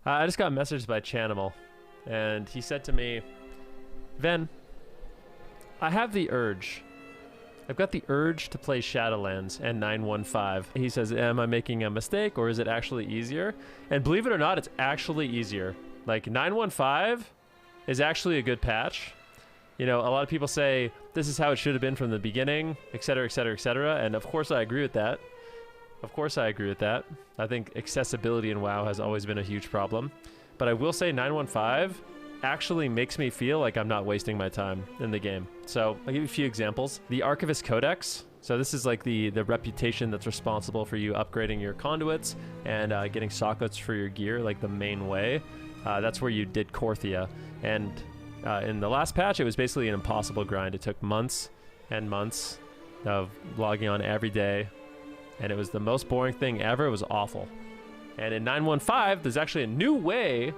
I just got messaged by Chanimal, and he said to me, Ven, I have the urge. I've got the urge to play Shadowlands and 915. He says, am I making a mistake or is it actually easier? And believe it or not, it's actually easier. Like 915 is actually a good patch. You know, a lot of people say this is how it should have been from the beginning, etc., etc., etc. And of course I agree with that. Of course I agree with that. I think accessibility in WoW has always been a huge problem. But I will say 915 actually makes me feel like I'm not wasting my time in the game. So I'll give you a few examples. The Archivist Codex. So this is like the reputation that's responsible for you upgrading your conduits and getting sockets for your gear, like the main way. That's where you did Korthia. And in the last patch, it was basically an impossible grind. It took months and months of logging on every day. And it was the most boring thing ever. It was awful. And in 915, there's actually a new way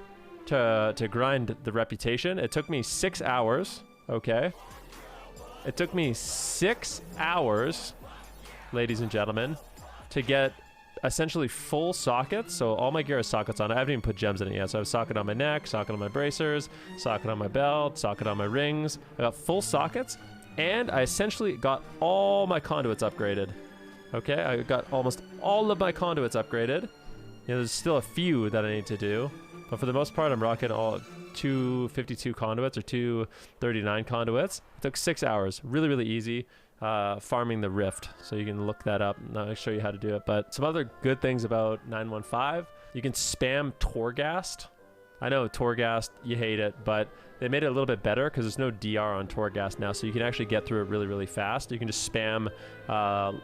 to grind the reputation. It took me 6 hours, okay? It took me 6 hours, ladies and gentlemen, to get essentially full sockets. So all my gear has sockets on it. I haven't even put gems in it yet. So I have socket on my neck, socket on my bracers, socket on my belt, socket on my rings. I got full sockets, and I essentially got all my conduits upgraded. Okay, I got almost all of my conduits upgraded. You know, there's still a few that I need to do. But for the most part, I'm rocking all 252 conduits or 239 conduits. It took 6 hours. Really, really easy. Farming the Rift. So you can look that up and I'll show you how to do it. But some other good things about 915. You can spam Torgast. I know Torgast, you hate it, but they made it a little bit better because there's no DR on Torgast now, so you can actually get through it really, really fast. You can just spam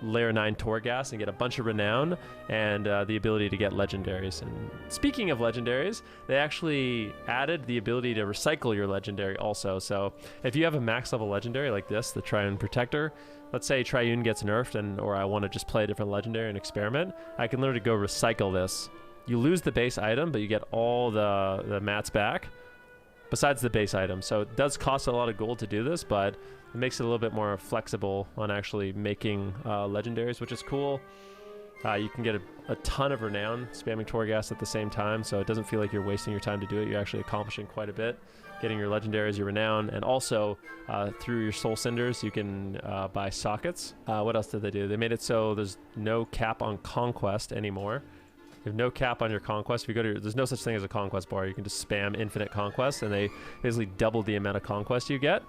layer 9 Torgast and get a bunch of renown and the ability to get legendaries. And speaking of legendaries, they actually added the ability to recycle your legendary also. So if you have a max level legendary like this, the Triune Protector, let's say Triune gets nerfed or I want to just play a different legendary and experiment, I can literally go recycle this. You lose the base item, but you get all the mats back besides the base item. So it does cost a lot of gold to do this, but it makes it a little bit more flexible on actually making legendaries, which is cool. You can get a ton of renown spamming Torghast at the same time, so it doesn't feel like you're wasting your time to do it. You're actually accomplishing quite a bit, getting your legendaries, your renown, and also through your soul cinders, you can buy sockets. What else did they do? They made it so there's no cap on conquest anymore. You have no cap on your conquest. If you go to there's no such thing as a conquest bar. You can just spam infinite conquest, and they basically double the amount of conquest you get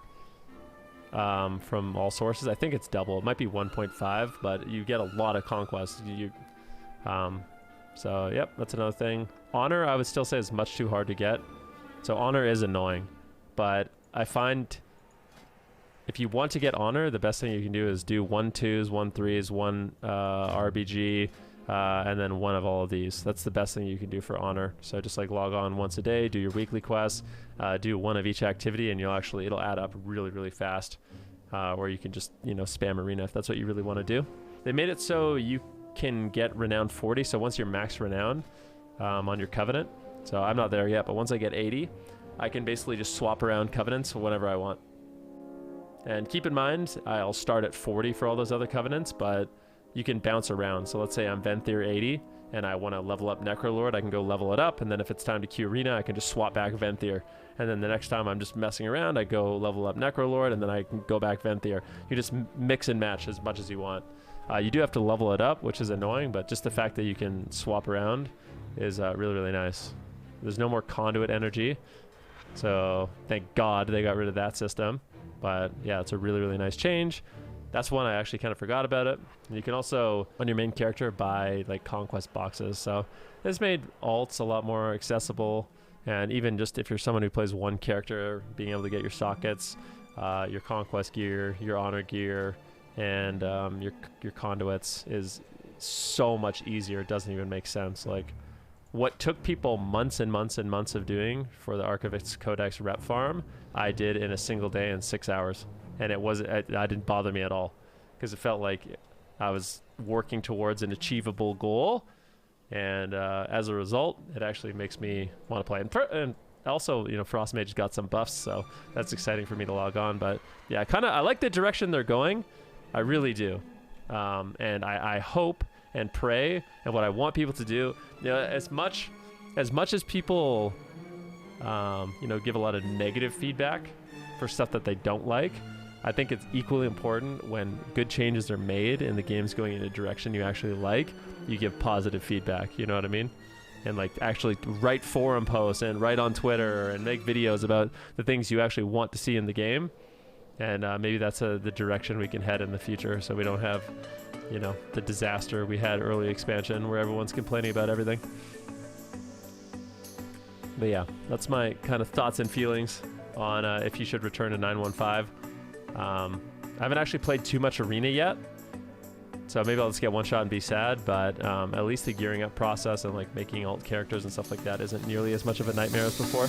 from all sources. I think it's double. It might be 1.5, but you get a lot of conquest. So yep, that's another thing. Honor, I would still say, is much too hard to get. So honor is annoying, but I find if you want to get honor, the best thing you can do is do 1 2s, 1 3s, 1 RBG. And then one of all of these. That's the best thing you can do for honor. So just like log on once a day, do your weekly quests, do one of each activity, and it'll add up really, really fast. Or you can just, spam arena if that's what you really want to do. They made it so you can get renown 40. So once you're max renown on your covenant, so I'm not there yet, but once I get 80, I can basically just swap around covenants whenever I want. And keep in mind, I'll start at 40 for all those other covenants, but you can bounce around. So let's say I'm Venthyr 80 and I want to level up Necrolord, I can go level it up, and then if it's time to queue arena, I can just swap back Venthyr. And then the next time I'm just messing around, I go level up Necrolord, and then I can go back Venthyr. You just mix and match as much as you want. You do have to level it up, which is annoying, but just the fact that you can swap around is really, really nice. There's no more conduit energy, so thank God they got rid of that system. But yeah, it's a really, really nice change. That's one I actually kind of forgot about it. And you can also, on your main character, buy like conquest boxes. So this made alts a lot more accessible. And even just if you're someone who plays one character, being able to get your sockets, your conquest gear, your honor gear, and your conduits is so much easier. It doesn't even make sense. Like what took people months and months and months of doing for the Archivist's Codex rep farm, I did in a single day in 6 hours. And it didn't bother me at all because it felt like I was working towards an achievable goal. And as a result, it actually makes me want to play. And also, Frostmage got some buffs, so that's exciting for me to log on. But yeah, I like the direction they're going. I really do. And I hope and pray, and what I want people to do, as much as much as people, you know, give a lot of negative feedback for stuff that they don't like, I think it's equally important when good changes are made and the game's going in a direction you actually like, you give positive feedback, you know what I mean? And like actually write forum posts and write on Twitter and make videos about the things you actually want to see in the game. And maybe that's the direction we can head in the future, so we don't have, you know, the disaster we had early expansion where everyone's complaining about everything. But yeah, that's my kind of thoughts and feelings on if you should return to 915. I haven't actually played too much Arena yet, so maybe I'll just get one shot and be sad, but at least the gearing up process and like making alt characters and stuff like that isn't nearly as much of a nightmare as before.